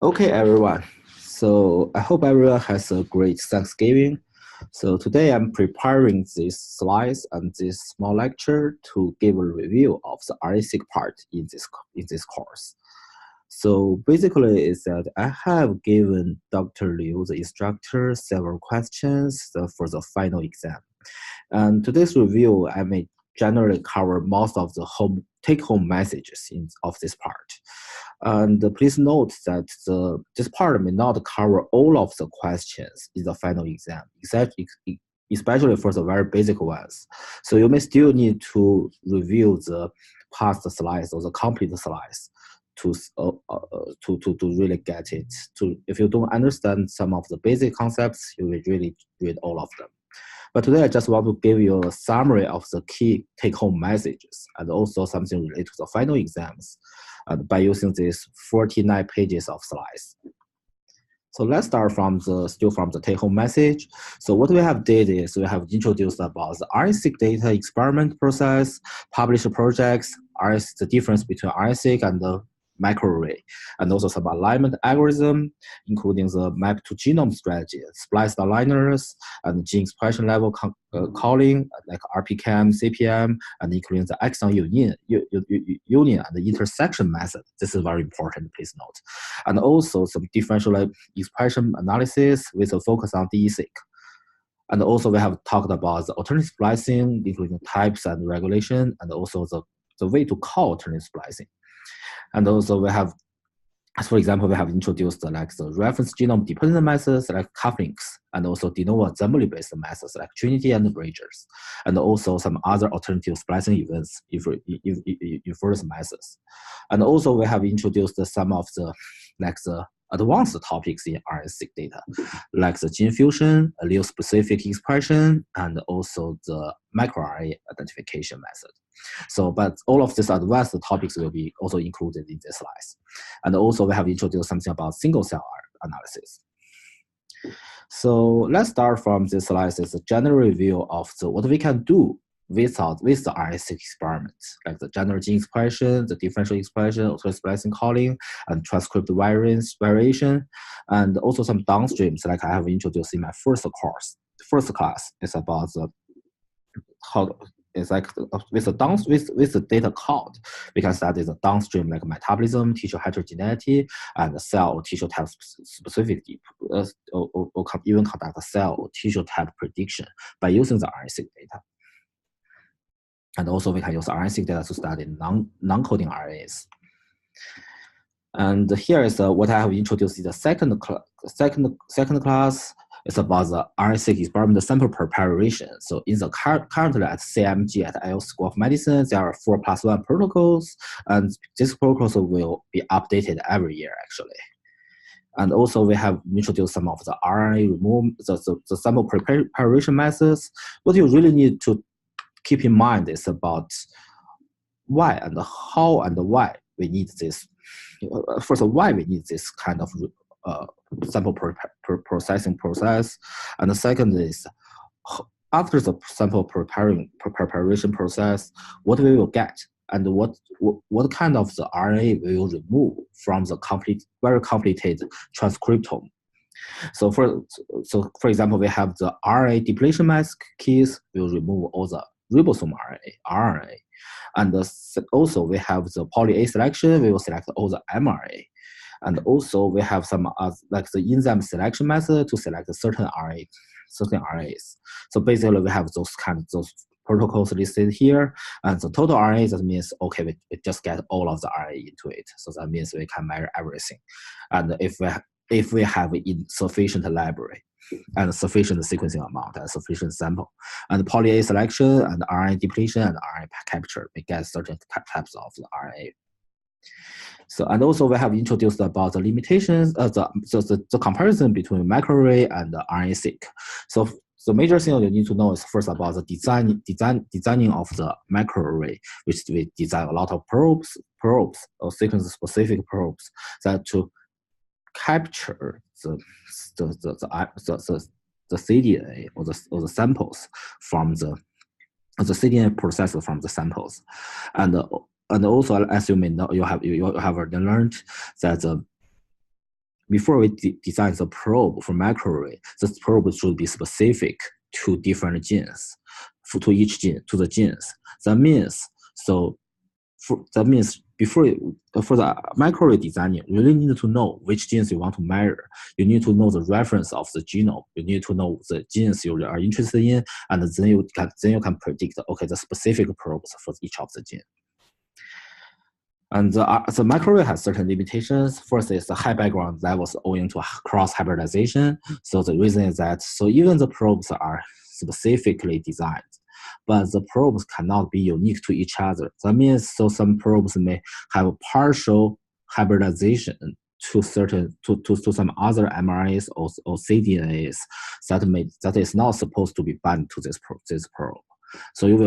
Okay, everyone. So I hope everyone has a great Thanksgiving. So today I'm preparing these slides and this small lecture to give a review of the RNA-Seq part in this course. So basically is that I have given Dr. Liu, the instructor, several questions for the final exam. And today's review, I may generally cover most of the take-home messages of this part. And please note that this part may not cover all of the questions in the final exam, especially for the very basic ones. So you may still need to review the past slides or the complete slides to really get it. If you don't understand some of the basic concepts, you will really read all of them. But today I just want to give you a summary of the key take-home messages and also something related to the final exams by using these 49 pages of slides. So let's start from the take-home message. So what we have did is we have introduced about the RNA-Seq data experiment process, published projects, the difference between RNA-Seq and the microarray, and also some alignment algorithm, including the map to genome strategy, spliced aligners, and gene expression level calling, like RPKM, CPM, and including the exon union and the intersection method. This is very important, please note. And also some differential expression analysis with a focus on DE-seq. And also we have talked about the alternative splicing, including types and regulation, and also the way to call alternative splicing. And also we have, for example, we have introduced the reference genome dependent methods like cufflinks, and also de novo assembly-based methods like Trinity and Bridgers, and also some other alternative splicing events in further methods. And also we have introduced some of the advanced topics in RNA-Seq data, like the gene fusion, allele-specific expression, and also the microarray identification method. So, but all of these advanced topics will be also included in this slides. And also we have introduced something about single cell analysis. So let's start from this slide as a general review of what we can do with the RNA-Seq experiments, like the general gene expression, the differential expression, alternative splicing calling, and transcript variation, and also some downstreams like I have introduced in my first class. It's about how it's like with the data count, we can study the downstream like metabolism, tissue heterogeneity, and cell tissue type specificity, or even conduct cell or tissue type prediction by using the RNA-Seq data. And also we can use RNA-Seq data to study non-coding RNAs. And here is what I have introduced in the second class. It's about the RNA-Seq experiment sample preparation. So in the currently at CMG at IO School of Medicine, there are 4+1 protocols, and these protocols will be updated every year actually. And also we have introduced some of the RNA removal, the sample preparation methods. What you really need to keep in mind is about why and how and why we need this. First, why we need this kind of sample processing process, and the second is after the sample preparation process, what we will get and what kind of the RNA we will remove from the very complicated transcriptome. So for example, we have the RNA depletion mask keys will remove all the ribosome RNA, and also we have the poly A selection, we will select all the mRNA. And also we have some like the enzyme selection method to select certain RNAs. So basically we have those protocols listed here, and the total RNA, that means okay, we just get all of the RNA into it. So that means we can measure everything. And if we have insufficient library and sufficient sequencing amount and sufficient sample, and poly A selection and RNA depletion and RNA capture, we get certain types of the RNA. So, and also we have introduced about the limitations, the comparison between microarray and the RNA-Seq. So the major thing you need to know is first about the designing of the microarray, which we design a lot of probes or sequence-specific probes that to capture the cDNA or the samples from the cDNA processed from the samples, and also, as you may know, you have learned that before we design the probe for microarray, this probe should be specific to different genes, to each gene, to the genes. That means before for the microarray designing, you really need to know which genes you want to measure. You need to know the reference of the genome. You need to know the genes you are interested in, and then you can predict, okay, the specific probes for each of the genes. And the microarray has certain limitations. First is the high background levels owing to cross hybridization. So the reason is that even the probes are specifically designed, but the probes cannot be unique to each other. That means some probes may have a partial hybridization to some other mRNAs or cDNAs that is not supposed to be bound to this probe. So in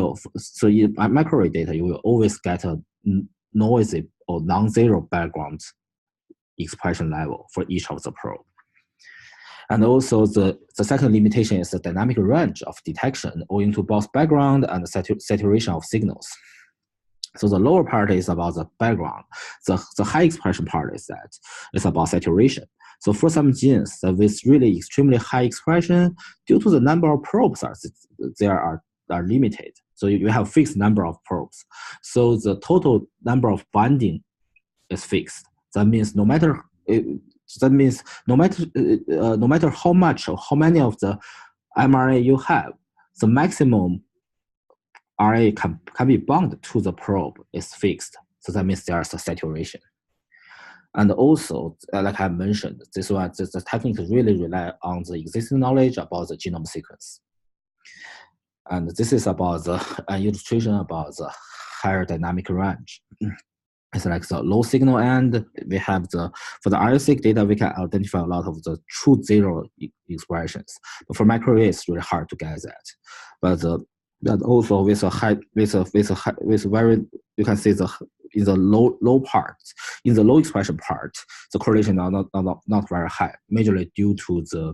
microarray data, you will always get a noisy or non-zero background expression level for each of the probe. And also the second limitation is the dynamic range of detection owing to both background and saturation of signals. So the lower part is about the background. The high expression part is about saturation. So for some genes with really extremely high expression, due to the number of probes are limited. So you have fixed number of probes. So the total number of binding is fixed. That means no matter how much or how many of the mRNA you have, the maximum RNA can be bound to the probe is fixed. So that means there's a saturation. And also, like I mentioned, the technique really rely on the existing knowledge about the genome sequence. And this is about an illustration about the higher dynamic range. It's like the low signal end. We have for the RNA-Seq data, we can identify a lot of the true zero expressions. But for microarray, it's really hard to get that. But also with very, you can see in the low parts, in the low expression part, the correlation are not very high, majorly due to the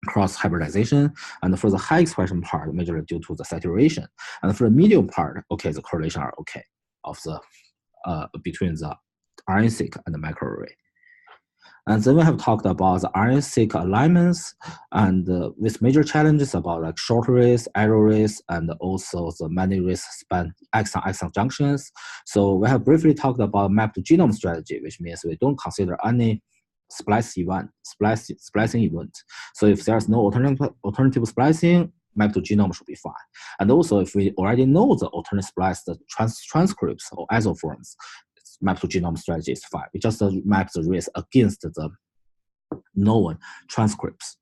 cross hybridization, and for the high expression part, majorly due to the saturation, and for the medium part, okay, the correlation are okay of the between the RNA-Seq and the microarray. And then we have talked about the RNA-Seq alignments and with major challenges about like short rays, error rays, and also the many rays span exon junctions. So we have briefly talked about map to genome strategy, which means we don't consider any splicing event. So if there's no alternative splicing, map to genome should be fine. And also if we already know the alternate splice, the transcripts or isoforms, map to genome strategy is fine. We just map the race against the known transcripts.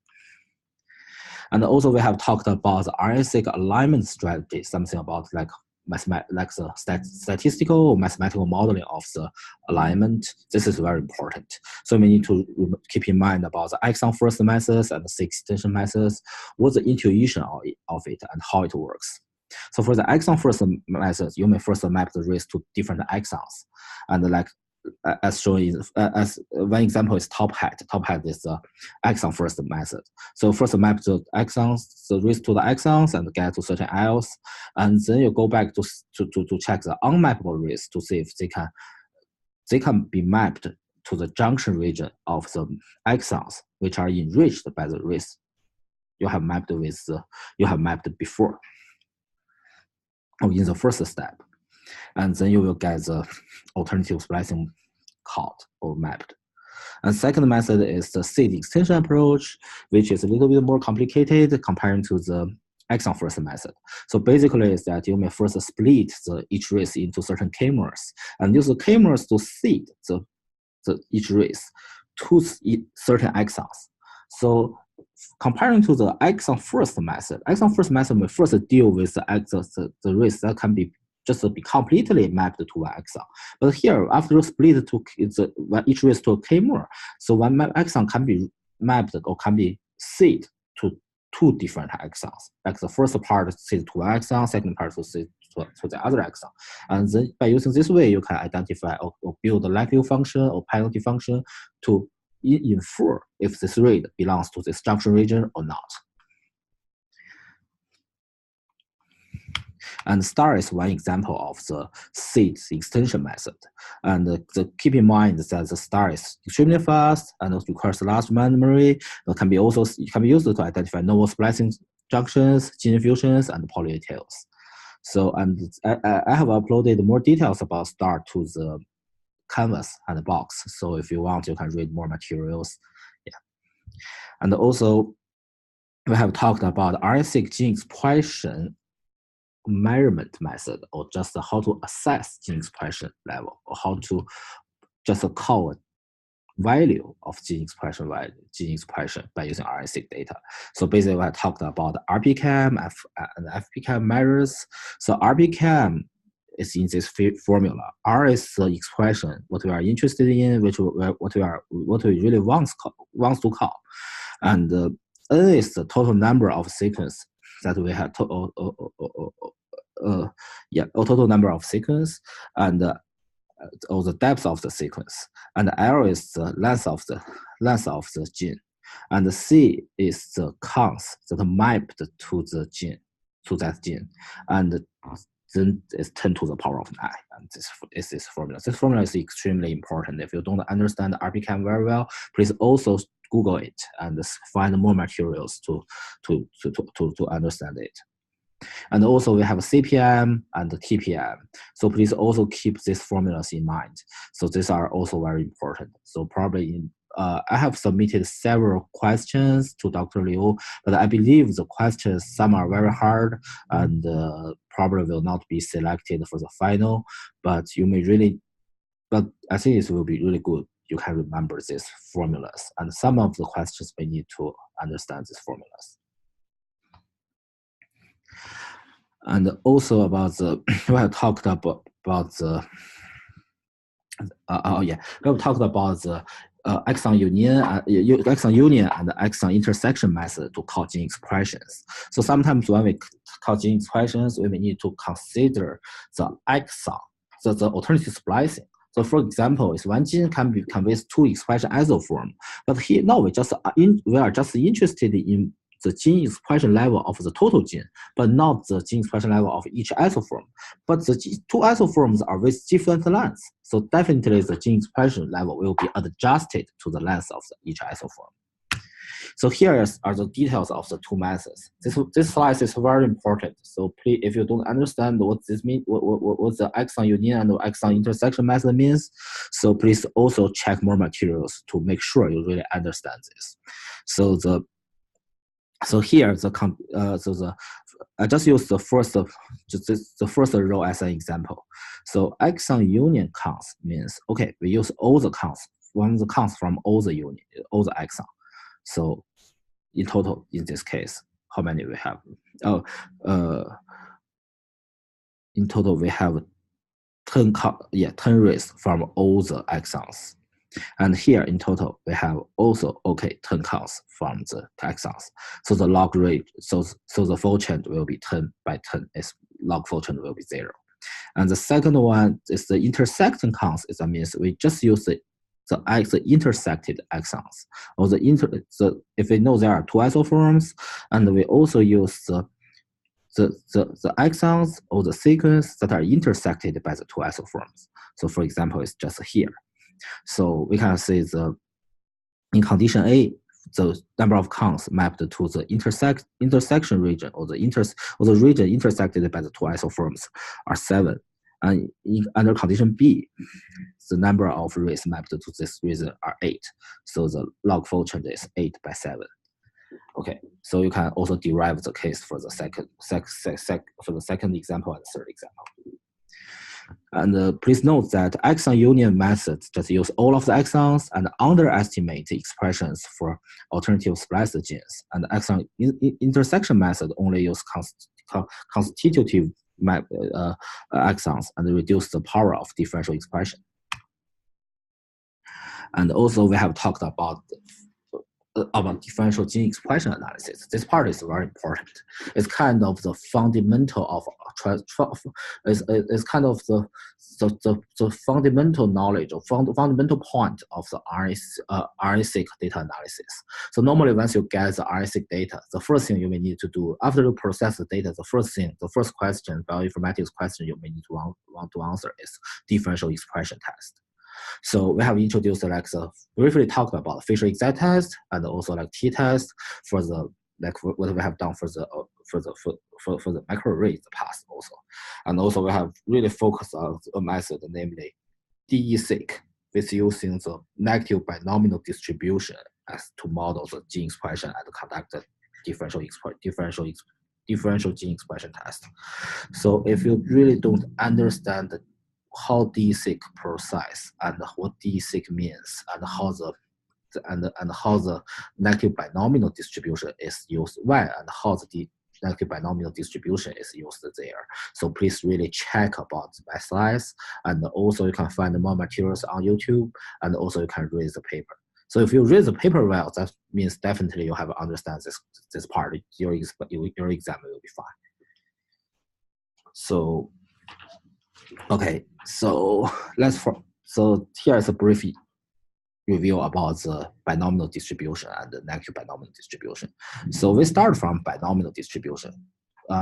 And also we have talked about the RNA-Seq alignment strategy, something about like the statistical or mathematical modeling of the alignment. This is very important. So we need to keep in mind about the exon first methods and the seq extension methods, what's the intuition of it and how it works. So for the exon first methods, you may first map the race to different exons. And like as shown as one example is top hat. Top hat is the exon first method. So first map the exons, the race to the exons and get to certain Ls, and then you go back to check the unmappable race to see if they can be mapped to the junction region of the exons which are enriched by the race you have mapped before or in the first step. And then you will get the alternative splicing caught or mapped. And second method is the seed extension approach, which is a little bit more complicated comparing to the exon first method. So basically is that you may first split each race into certain k-mers and use the k-mers to seed each race to certain exons. So comparing to the exon first method may first deal with the race that can be completely mapped to one exon. But here, after you split each race to a k-mer, so one exon can be mapped or can be seed to two different exons. Like the first part seed to one exon, second part to seed to the other exon. And then by using this way, you can identify or build a likelihood function or penalty function to infer if this rate belongs to this junction region or not. And star is one example of the seed extension method. And keep in mind that the star is extremely fast and requires large memory. It can be used to identify novel splicing junctions, gene fusions, and poly A tails. So, and I have uploaded more details about star to the canvas and the box. So if you want, you can read more materials. Yeah. And also, we have talked about RNA-Seq gene expression measurement method, or just how to assess gene expression level, or how to just call value of gene expression by using RNA-Seq data. So basically, I talked about RPCam and FPCam measures. So RPCam is in this formula. R is the expression what we are interested in, what we really wants to call, and N is the total number of sequence that we have. Total number of sequence, and or the depth of the sequence, and L is the length of the gene, and C is the counts that mapped to the gene, to that gene, and then it's 10 to the power of 9. And this is this formula. This formula is extremely important. If you don't understand RPCam very well, please also Google it and find more materials to understand it. And also we have CPM and TPM. So please also keep these formulas in mind. So these are also very important. So probably I have submitted several questions to Dr. Liu, but I believe the questions, some are very hard and probably will not be selected for the final, but I think it will be really good. You can remember these formulas, and some of the questions may need to understand these formulas. And also about the, we have talked about the, we have talked about the exon union and exon intersection method to call gene expressions. So sometimes when we call gene expressions, we may need to consider the exon, the alternative splicing. So for example, is one gene can be conveys two expression isoform, but here now we are just interested in the gene expression level of the total gene, but not the gene expression level of each isoform. But the two isoforms are with different lengths, so definitely the gene expression level will be adjusted to the length of each isoform. So here are the details of the two methods. This slide is very important. So please, if you don't understand what this means, what the exon union and the exon intersection method means, so please also check more materials to make sure you really understand this. So here I just use the first row as an example. So exon union counts means, okay, we use all the counts from all the exon. So in total, in this case, how many we have? In total we have 10 rays from all the exons. And here in total, we have also 10 counts from the exons. So the log rate, so the fold change will be 10 by 10. Its log fold change will be 0. And the second one is the intersecting counts. That means we just use the intersected exons, or if we know there are two isoforms, and we also use the exons or the sequence that are intersected by the two isoforms. So for example, it's just here. So we can say in condition A, the number of counts mapped to the intersection region, or the region intersected by the two isoforms are 7. And under condition B, the number of rays mapped to this region are 8. So the log fold change is 8 by 7. Okay, so you can also derive the case for the second example and third example. And please note that exon union methods just use all of the exons and underestimate the expressions for alternative spliced genes. And exon intersection method only use constitutive exons and reduce the power of differential expression. And also we have talked about about differential gene expression analysis. This part is very important. It's kind of the fundamental of is kind of the fundamental knowledge or fundamental point of the RNA-Seq data analysis. So normally, once you get the RNA-Seq data, the first thing you may need to do after you process the data, the first question, bioinformatics question you may need to want to answer is differential expression test. So we have introduced briefly talked about Fisher exact test and also t-test for the what we have done for the microarray in the past also, and also we have really focused on a method, namely DE-Seq, with using the negative binomial distribution as to model the gene expression and conduct the differential gene expression test. So if you really don't understand how DE-Seq process and what DE-Seq means and how the negative binomial distribution is used, and how the negative binomial distribution is used there. So please really check about my slides, and also you can find more materials on YouTube, and also you can read the paper. So if you read the paper well, that means definitely you have understand this part. Your exam will be fine. So okay, so so here is a brief review about the binomial distribution and the negative binomial distribution. So we start from binomial distribution.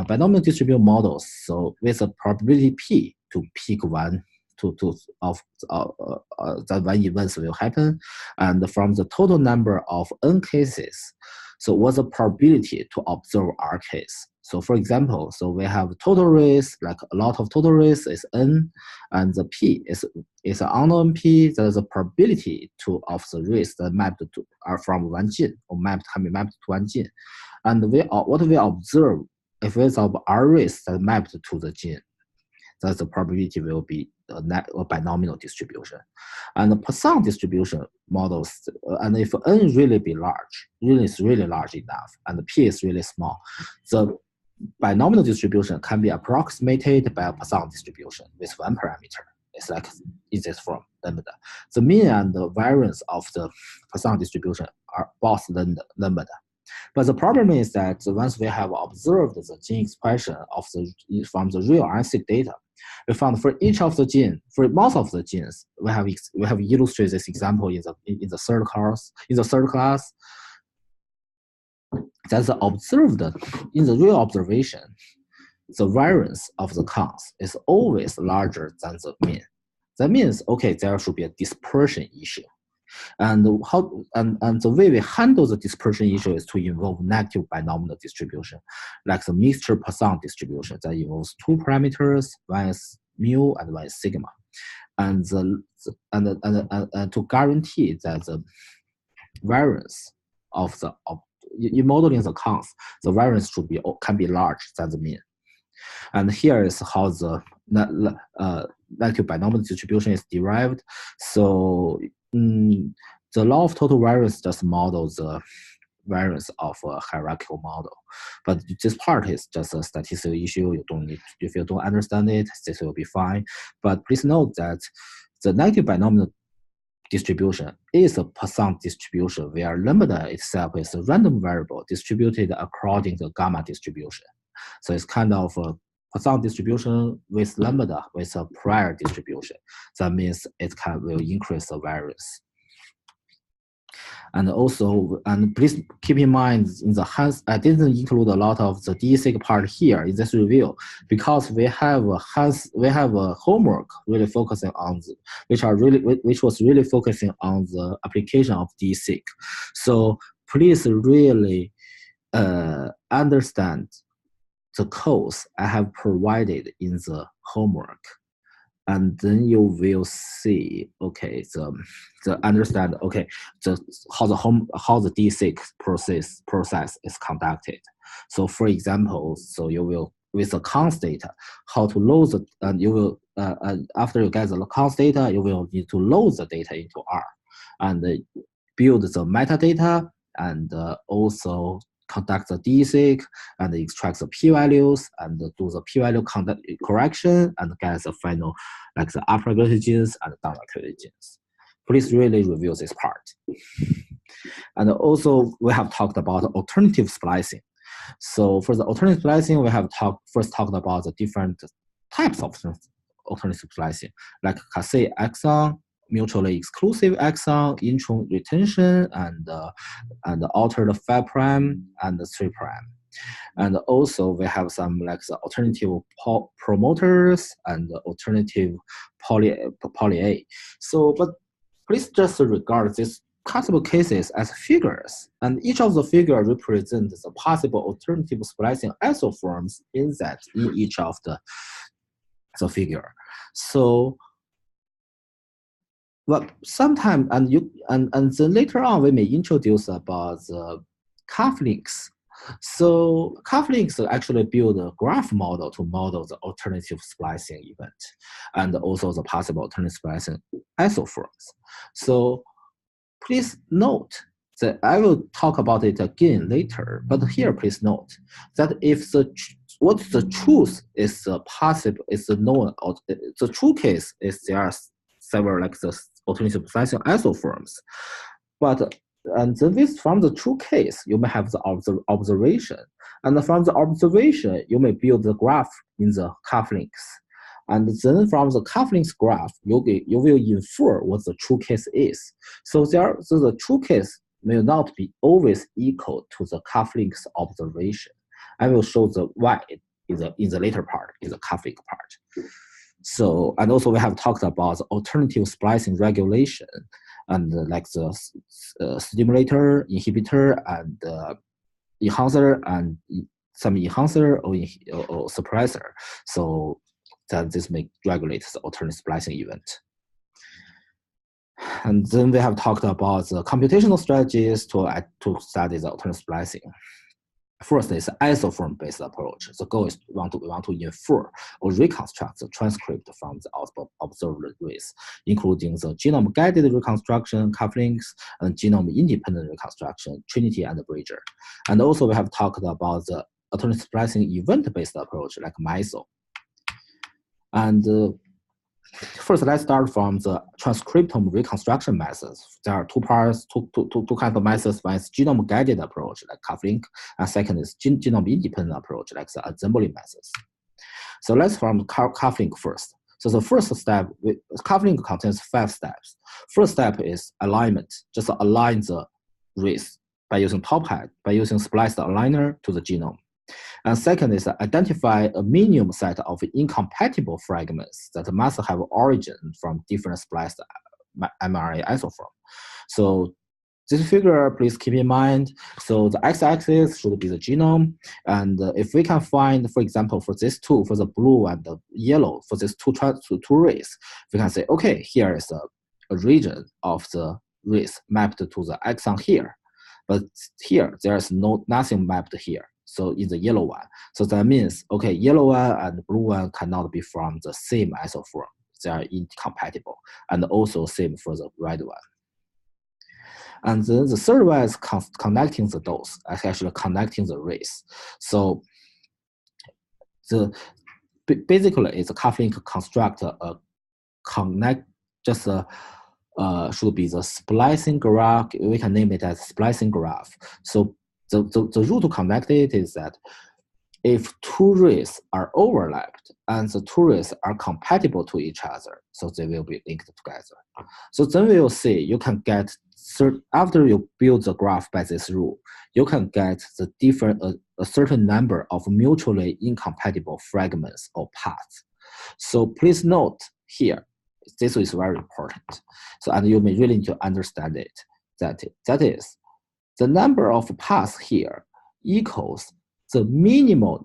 Binomial distribution models, so with a probability P to pick one that one events will happen, and from the total number of n cases, so what's the probability to observe R case? So for example, so we have total race, like a lot of total race is n, and the p is an unknown p. That is a probability of the race that mapped to are from one gene or can be mapped to one gene. And what we observe if it's of R race that mapped to the gene, that the probability will be a binomial distribution. And the Poisson distribution models, and if n really be large, is really large enough, and p is really small, the binomial distribution can be approximated by a Poisson distribution with one parameter. It's like in this form, lambda. The mean and the variance of the Poisson distribution are both lambda. But the problem is that once we have observed the gene expression from the real RNA-Seq data, we found for each of the gene, for most of the genes, we have illustrated this example in the third class. That's observed in the real observation, the variance of the counts is always larger than the mean. That means, okay, there should be a dispersion issue. And the way we handle the dispersion issue is to involve negative binomial distribution, like the mixture Poisson distribution that involves two parameters, one is mu and one is sigma, and to guarantee that the variance of in modeling the counts, the variance can be large than the mean. And here is how the negative binomial distribution is derived. So the law of total variance just models the variance of a hierarchical model, but this part is just a statistical issue. If you don't understand it, this will be fine. But please note that the negative binomial distribution is a Poisson distribution where lambda itself is a random variable distributed according to gamma distribution. So it's kind of a Poisson distribution with lambda with a prior distribution. That means it will increase the variance. And also, please keep in mind, I didn't include a lot of the DE-Seq part here in this review because we have a homework really focusing on which was really focusing on the application of DE-Seq. So please really understand the codes I have provided in the homework. And then you will see, okay, understand, okay, how the DE-Seq process is conducted. So for example, so you will with the const data, how to load the, and you will after you get the const data, you will need to load the data into R, and build the metadata, and also conduct the DE-Seq and extract the p-values and do the p-value correction and get the final, like the up-regulated genes and down-regulated genes. Please really review this part. And also, we have talked about alternative splicing. So for the alternative splicing, we have first talked about the different types of alternative splicing, like cassette exon, mutually exclusive exon, intron retention, and altered 5' and 3'. And also we have some like the alternative promoters and alternative poly A. So, but please just regard these possible cases as figures, and each of the figures represents the possible alternative splicing isoforms in each of the figure. So, well, sometime and then later on we may introduce about the cufflinks. So cufflinks actually build a graph model to model the alternative splicing event and also the possible alternative splicing isoforms. So please note that I will talk about it again later, but here please note that if what the truth is possible is known, the true case is there are several like the alternative splicing isoforms, but and then this from the true case you may have the observation, and from the observation you may build the graph in the cufflinks. And then from the cufflinks graph, you will infer what the true case is. So the true case may not be always equal to the cufflinks observation. I will show the why in the later part, in the cufflink part. So, and also we have talked about the alternative splicing regulation and like the stimulator, inhibitor, and enhancer, and some enhancer or suppressor. So that this may regulate the alternative splicing event. And then we have talked about the computational strategies to study the alternative splicing. First is isoform-based approach. The goal is we want to infer or reconstruct the transcript from the observed race, including the genome-guided reconstruction, cufflinks, and genome-independent reconstruction, Trinity and Bridger. And also we have talked about the alternative splicing event-based approach like MISO. And first, let's start from the transcriptome reconstruction methods. There are two parts, two kinds of methods. One is genome-guided approach, like cufflink, and second is genome-independent approach, like the assembly methods. So let's from cufflink first. So the first step, cufflink contains 5 steps. First step is alignment, just align the race by using top hat, by using spliced aligner to the genome. And second is identify a minimum set of incompatible fragments that must have origin from different spliced mRNA isoform. So this figure, please keep in mind. So the x-axis should be the genome. And if we can find, for example, for this two, for the blue and the yellow, for this two race, we can say, okay, here is a region of the race mapped to the exon here. But here, there is nothing mapped here. So in the yellow one. So that means, okay, yellow one and blue one cannot be from the same isoform. They are incompatible. And also same for the red one. And then the third one is connecting the dose, actually connecting the race. So basically it's a cufflink construct should be the splicing graph. We can name it as splicing graph. So the rule to connect it is that if two rays are overlapped and the two rays are compatible to each other, so they will be linked together. So then we will see you can get, after you build the graph by this rule, you can get the a certain number of mutually incompatible fragments or paths. So please note here, this is very important. So, and you may really need to understand it. That is, the number of paths here equals the minimal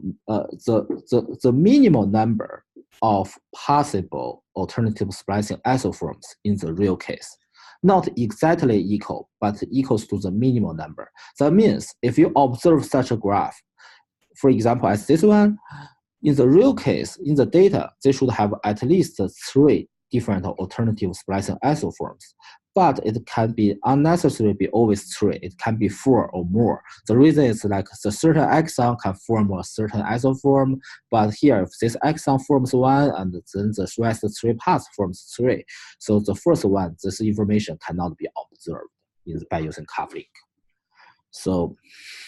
number of possible alternative splicing isoforms in the real case. Not exactly equal, but equals to the minimal number. That means if you observe such a graph, for example, as this one, in the real case, in the data, they should have at least 3 different alternative splicing isoforms. But it can be unnecessarily be always 3. It can be 4 or more. The reason is like the certain exon can form a certain isoform, but here if this exon forms 1 and then the rest 3 paths forms 3. So the first one, this information cannot be observed. by using cuff-link. So,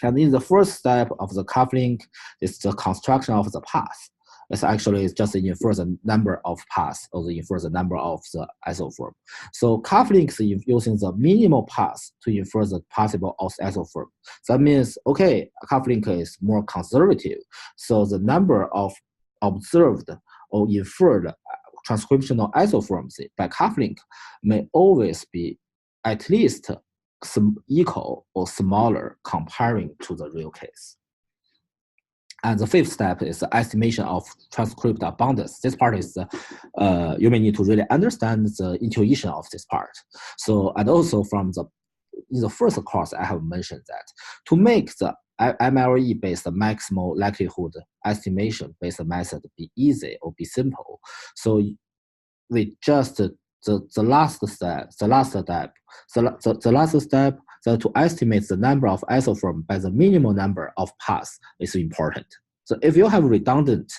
and in the first step of the cuff-link is the construction of the path. It's actually just infer the number of paths or infer the number of the isoform. So cuff-link is using the minimal path to infer the possible isoform. That means, okay, cuff-link is more conservative. So the number of observed or inferred transcriptional isoforms by cuff-link may always be at least equal or smaller comparing to the real case. And the fifth step is the estimation of transcript abundance. This part is, you may need to really understand the intuition of this part. So, and also in the first course, I have mentioned that to make the MLE-based maximal likelihood estimation based method be easy or be simple, so we just the last step so to estimate the number of isoforms by the minimal number of paths is important. So if you have redundant,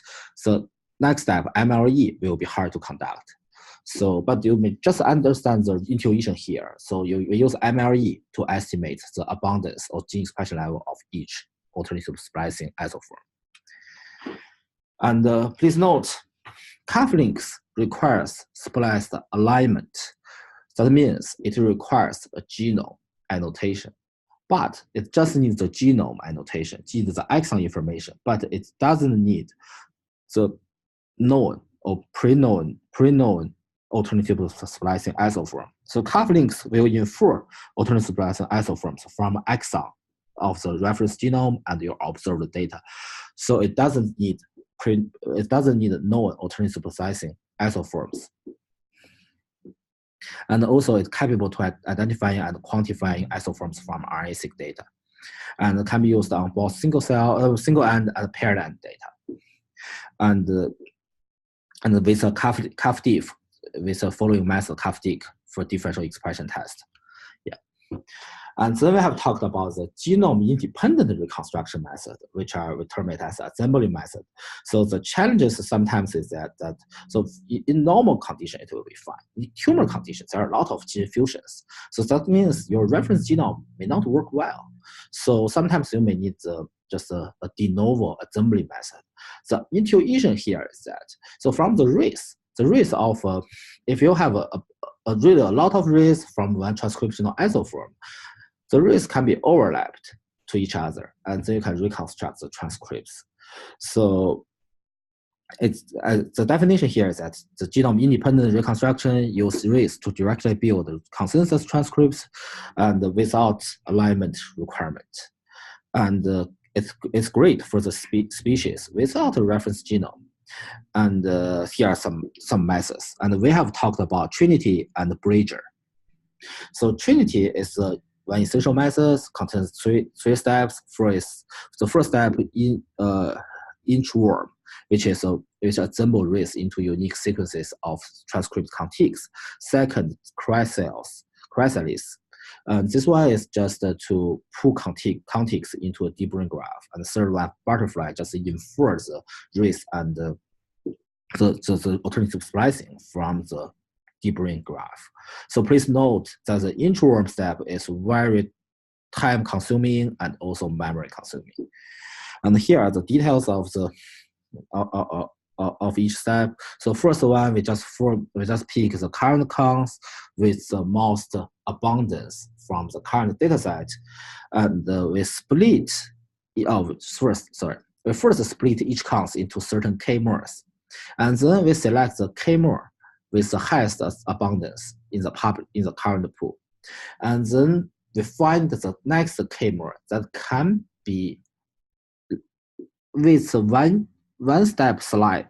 the next step, MLE, will be hard to conduct. So, but you may just understand the intuition here. So you use MLE to estimate the abundance or gene expression level of each alternative splicing isoform. And please note, cuff-links requires spliced alignment. That means it requires a genome annotation, but it just needs the genome annotation, the exon information, but it doesn't need the known or pre-known alternative splicing isoform. So cuff-links will infer alternative splicing isoforms from exon of the reference genome and your observed data. So it doesn't need known alternative splicing isoforms. And also it's capable to identifying and quantifying isoforms from RNA-Seq data. And can be used on both single end and paired end data. And with a cuff-diff, with the following method, cuff-diff for differential expression test. Yeah. And then we have talked about the genome-independent reconstruction method, which we term it as assembly method. So the challenges sometimes is that so in normal condition, it will be fine. In tumor conditions, there are a lot of gene fusions. So that means your reference genome may not work well. So sometimes you may need just a de novo assembly method. The intuition here is that, so from the risk of, if you have really a lot of risk from one transcriptional isoform, the risk can be overlapped to each other, and then you can reconstruct the transcripts. So it's the definition here is that the genome-independent reconstruction uses risk to directly build consensus transcripts and without alignment requirement. And it's great for the species without a reference genome. And here are some methods. And we have talked about Trinity and Bridger. So Trinity is one essential method, contains three steps. The first step in inchworm, which assemble reads into unique sequences of transcript contigs. Second, chrysalis. This one is just to pull contigs into a deep brain graph. And the third one, butterfly, just infers the reads and the alternative splicing from the deep brain graph. So please note that the inchworm step is very time consuming and also memory consuming. And here are the details of the of each step. So first one, we just pick the current counts with the most abundance from the current data set, and we split. We first split each count into certain k-mers, and then we select the k-mer with the highest abundance in the current pool, and then we find the next k-mer that can be with one step slide.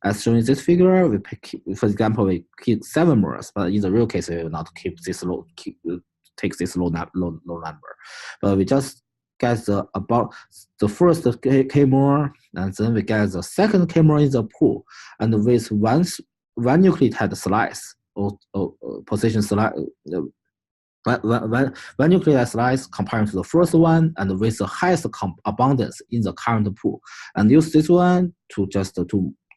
As shown in this figure, we pick, for example, we keep 7 mers, but in the real case, we will not keep this take this low number. But we just get about the first k-mer, and then we get the second k-mer in the pool, and with one nucleotide slice or position slice. One nucleotide slice comparing to the first one, and with the highest abundance in the current pool, and use this one to just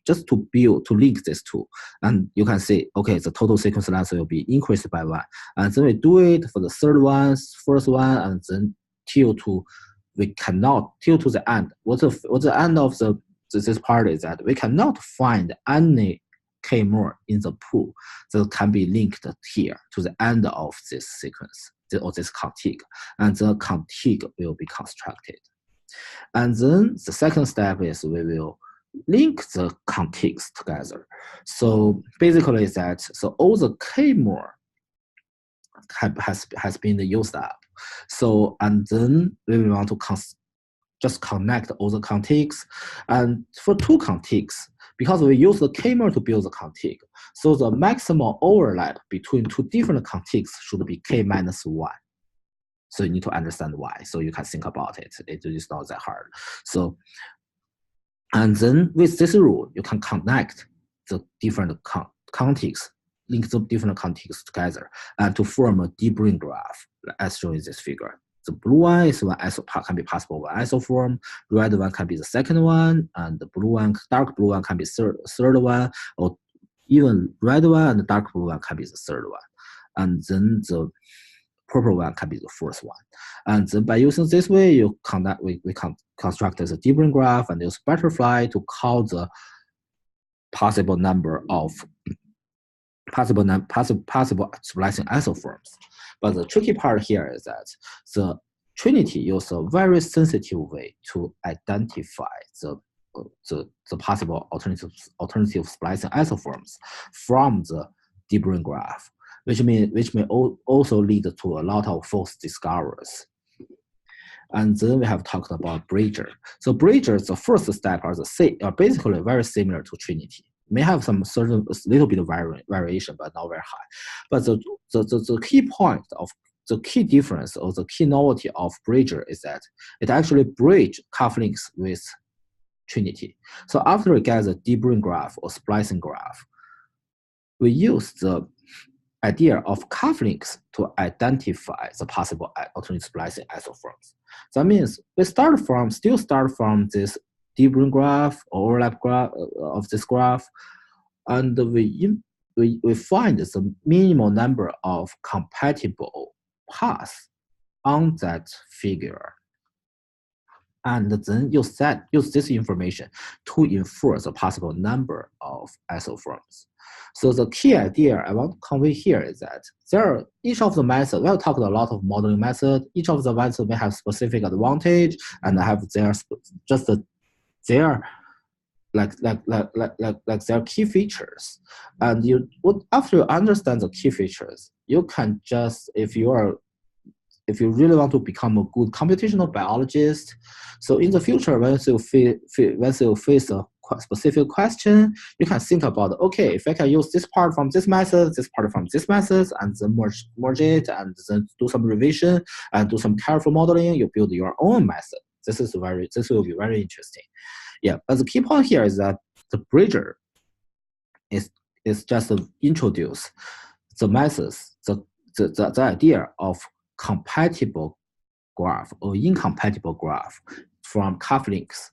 just to link these two. And you can see, okay, the total sequence length will be increased by 1. And then we do it for the third one, first one, and then till to the end. What's the end of this part is that we cannot find any K more in the pool that can be linked here to the end of this sequence or this contig, and the contig will be constructed. And then the second step is we will link the contigs together. So basically that, so all the K more has been used up. So, and then we will want to just connect all the contigs. And for two contigs, because we use the K-mer to build the contig, so the maximum overlap between two different contigs should be K minus 1. So you need to understand why. So you can think about it. It is not that hard. So, and then with this rule, you can connect the different contigs, link the different contigs together, and to form a deep-brain graph, as shown in this figure. The blue one is can be possible one isoform, red one can be the second one, and the blue one, dark blue one can be third one, or even red one and the dark blue one can be the third one. And then the purple one can be the fourth one. And then by using this way, you we construct the deep-brain graph and use butterfly to count the possible number of possible splicing isoforms. But the tricky part here is that the Trinity uses a very sensitive way to identify the possible alternative splicing isoforms from the deep-brain graph, which may also lead to a lot of false discoveries. And then we have talked about Bridger. So Bridger, the first step are basically very similar to Trinity. May have some certain little bit of variation, but not very high. But the key point of the key difference or the key novelty of Bridger is that it actually bridges cufflinks with Trinity. So after we get the deep-brain graph or splicing graph, we use the idea of cufflinks to identify the possible alternative splicing isoforms. That means we still start from this deep-brain graph or overlap graph of this graph, and we find the minimal number of compatible paths on that figure, and then use this information to infer the possible number of isoforms. So the key idea I want to convey here is that each of the methods, we have talked a lot of modeling methods, each of the methods may have specific advantage and have their their key features. And after you understand the key features, you can just, if you really want to become a good computational biologist, so in the future, once you face a specific question, you can think about, okay, if I can use this part from this method, this part from this method, and then merge it, and then do some revision and do some careful modeling, you build your own method. This will be very interesting. Yeah, but the key point here is that the Bridger is just to introduce the methods, the idea of compatible graph or incompatible graph from cufflinks,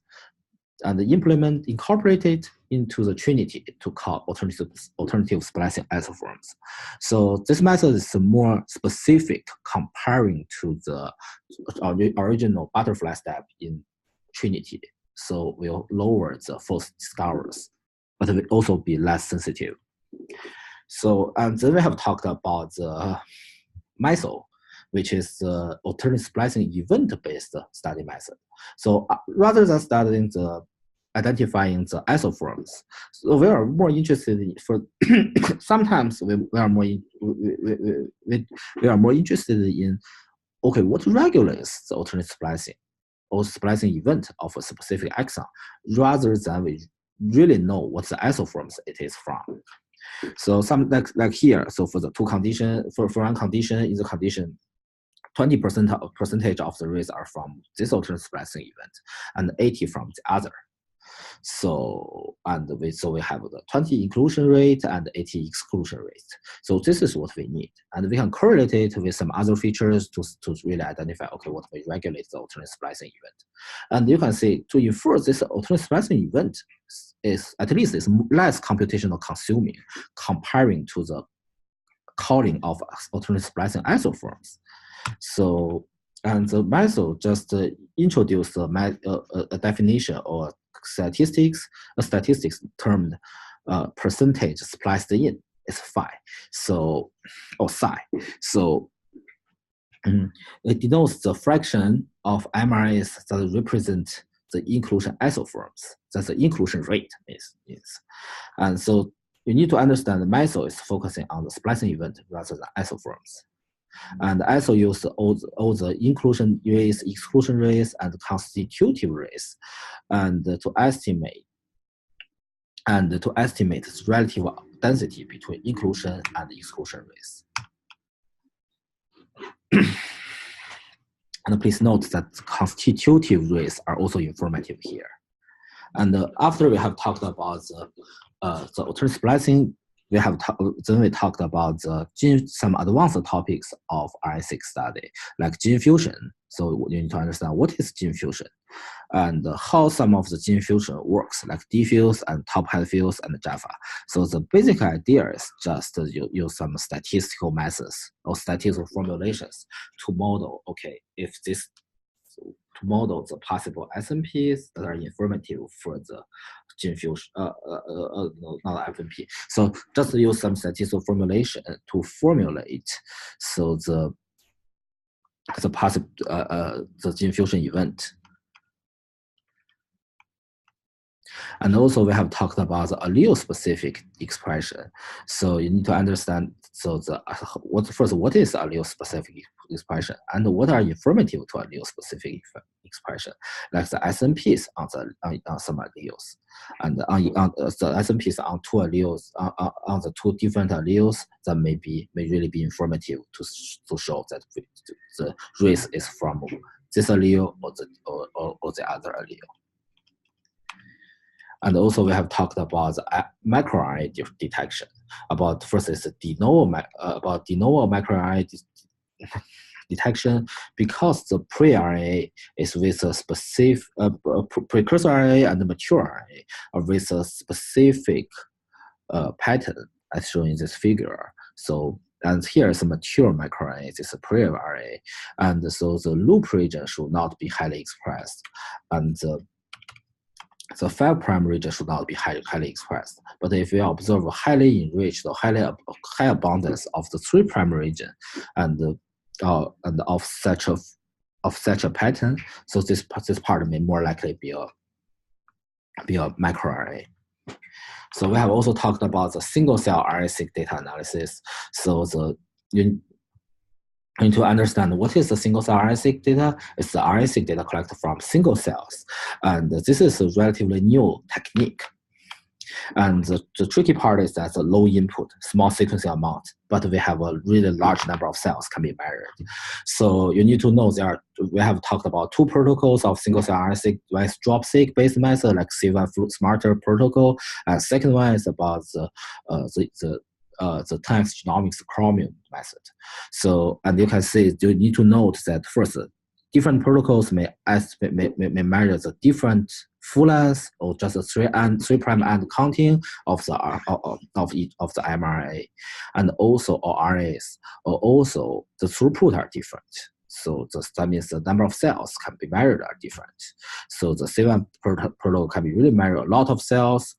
and incorporate it into the Trinity to call alternative splicing isoforms. So this method is more specific comparing to the original butterfly step in Trinity. So we'll lower the false discoveries, but it will also be less sensitive. So, and then we have talked about the MESO, which is the alternative splicing event-based study method. So rather than studying identifying the isoforms, so we are more interested in, sometimes we are more interested in, okay, what regulates the alternative splicing or splicing event of a specific exon, rather than we really know what the isoforms it is from. So some like here, so for the two condition, for one condition, in the condition 20% of the rays are from this alternative splicing event and 80 from the other. So we have the 20 inclusion rate and 80 exclusion rate. So this is what we need, and we can correlate it with some other features to really identify, okay, what we regulate the alternate splicing event. And you can see to infer this alternate splicing event is at least is less computational consuming comparing to the calling of alternate splicing isoforms. So, and the method just introduced a definition or statistics, a statistics termed percentage spliced in is phi. So, or psi. So, it denotes the fraction of mRNAs that represent the inclusion isoforms. That's the inclusion rate is. And so you need to understand the method is focusing on the splicing event rather than isoforms. And also use all the inclusion rates, exclusion rates, and constitutive rates, and to estimate the relative density between inclusion and exclusion rates. And please note that constitutive rates are also informative here. And after we have talked about the alternate splicing, we talked about some advanced topics of RNA-Seq study, like gene fusion. So you need to understand what is gene fusion and how some of the gene fusion works, like diffuse and top hat fuse and Jaffa. So the basic idea is just use some statistical methods or statistical formulations to model, okay, if this, to model the possible SNPs that are informative for the gene fusion, not FNP. So just use some statistical formulation to formulate so the possible the gene fusion event. And also we have talked about the allele-specific expression. So you need to understand, so what is allele-specific expression and what are informative to allele-specific expression, like the SNPs on some alleles, and the SNPs on two alleles, on the two different alleles that may really be informative to show that the race is from this allele or the other allele. And also we have talked about the microRNA detection. About first is the de novo microRNA detection, because the pre-RNA is with a specific precursor RNA and the mature RNA are with a specific pattern as shown in this figure. So, and here is a mature microRNA, this is a pre-RNA, and so the loop region should not be highly expressed, and the 5' region should not be highly expressed. But if we observe a highly enriched or high abundance of the 3' region and of such a pattern, so this part may more likely be a microRNA. So we have also talked about the single cell RNA-Seq data analysis. So you need to understand what is the single cell RNA-Seq data. It's the RNA-Seq data collected from single cells. And this is a relatively new technique. And the tricky part is that the low input, small sequencing amount, but we have a really large number of cells can be measured. So you need to know we have talked about two protocols of single cell RNA-Seq. One is drop-seq based method, like C1 Fruit Smarter protocol. And second one is about the 10x genomics chromium method. So, and you can see, you need to note that first, different protocols may measure the different full length or just a 3' end counting of the mRNA, and also or RNAs, or also the throughput are different. So that means the number of cells can be measured are different. So the C1 protocol can be really measure a lot of cells,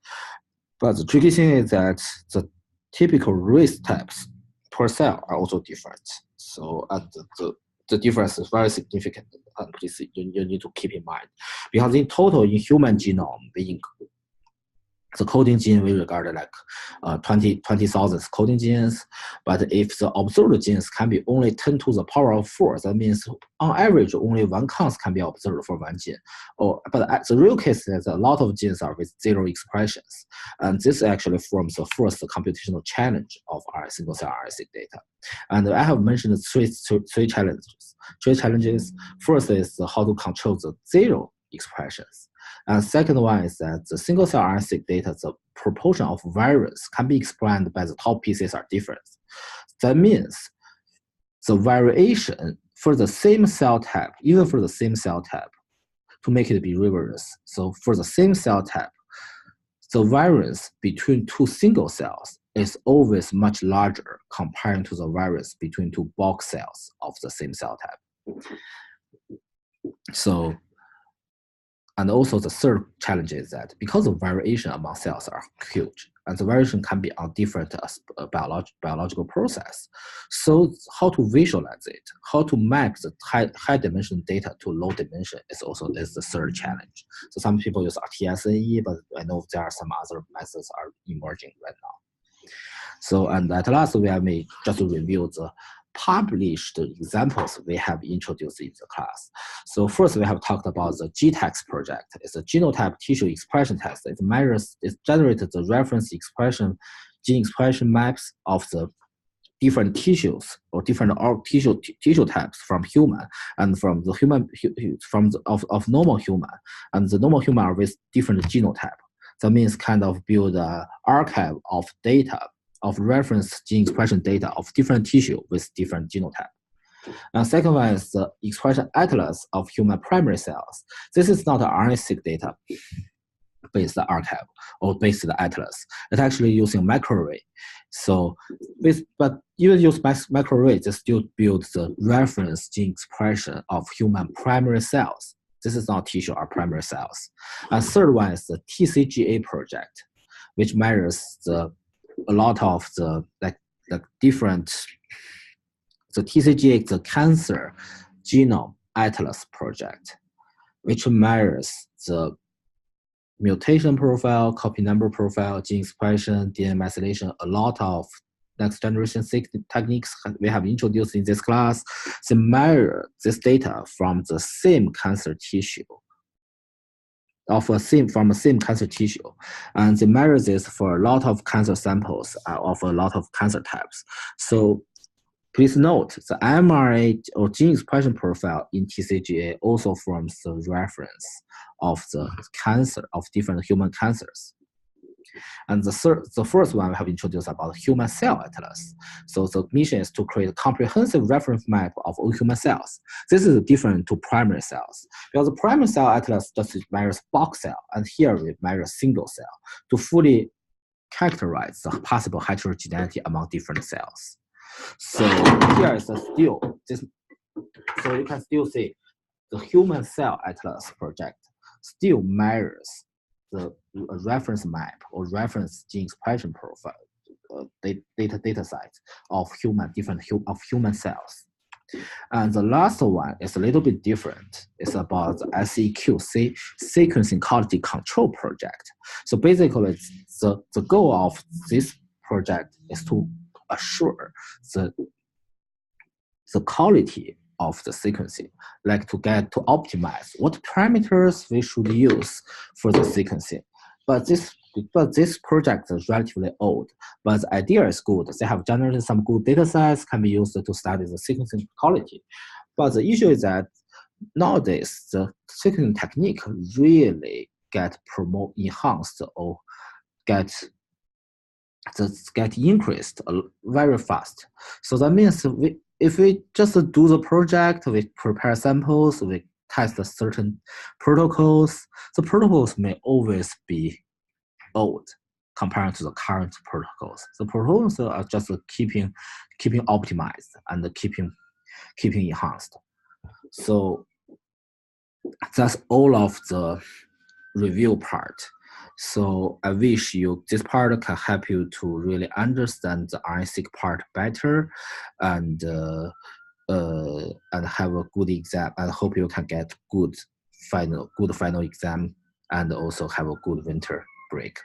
but the tricky thing is that the typical race types per cell are also different. So the difference is very significant, and please you need to keep in mind, because in total in human genome, the coding gene we regard like 20,000 coding genes, but if the observed genes can be only 10 to the power of 4, that means on average only 1 count can be observed for 1 gene. But the real case is a lot of genes are with 0 expressions, and this actually forms the first computational challenge of our single cell RNA-Seq data. And I have mentioned three challenges. First is how to control the 0 expressions. And second one is that the single cell RNA-seq data, the proportion of variance can be explained by the top pieces are different. That means the variation for the same cell type, even for the same cell type, to make it be reverse. So for the same cell type, the variance between two single cells is always much larger compared to the variance between two bulk cells of the same cell type. So, and also the third challenge is that because the variation among cells are huge, and the variation can be on different biological process. So how to visualize it, how to map the high dimension data to low dimension is the third challenge. So some people use RTSNE, but I know there are some other methods are emerging right now. So, and at last, we have just review the published examples we have introduced in the class. So first, we have talked about the GTEx project. It's a genotype tissue expression test. It generated the reference expression, gene expression maps of the different tissues or different tissue types from human and from the human of normal human, and the normal human are with different genotype. That means kind of build an archive of data of reference gene expression data of different tissue with different genotype. And second one is the expression atlas of human primary cells. This is not an RNA-seq data based archive or based atlas. It's actually using microarray. So, but even use microarray, they still build the reference gene expression of human primary cells. This is not tissue or primary cells. And third one is the TCGA project, which measures a lot of the different, the TCGA, the Cancer Genome Atlas project, which measures the mutation profile, copy number profile, gene expression, DNA methylation, a lot of next generation techniques we have introduced in this class. They measure this data from the same cancer tissue, from the same cancer tissue, and they measure this for a lot of cancer samples of a lot of cancer types. So please note the mRNA or gene expression profile in TCGA also forms the reference of the cancer of different human cancers. And the first one we have introduced about human cell atlas. So the mission is to create a comprehensive reference map of all human cells. This is different to primary cells because the primary cell atlas just measures bulk cell, and here we measure single cell to fully characterize the possible heterogeneity among different cells. So here is still this. So you can still see the human cell atlas project still measures the reference map or reference gene expression profile data sets of human cells. And the last one is a little bit different. It's about the SEQ sequencing quality control project. So basically, the goal of this project is to assure the quality of the sequencing, like to optimize what parameters we should use for the sequencing. But this project is relatively old, but the idea is good. They have generated some good data sets can be used to study the sequencing quality. But the issue is that nowadays the sequencing technique really get enhanced or get increased very fast. So that means if we just do the project, we prepare samples, we test certain protocols, the protocols may always be old compared to the current protocols. The protocols are just keeping optimized and keeping enhanced. So that's all of the review part. So I wish this part can help you to really understand the RNA-seq part better, and have a good exam. I hope you can get good final exam and also have a good winter break.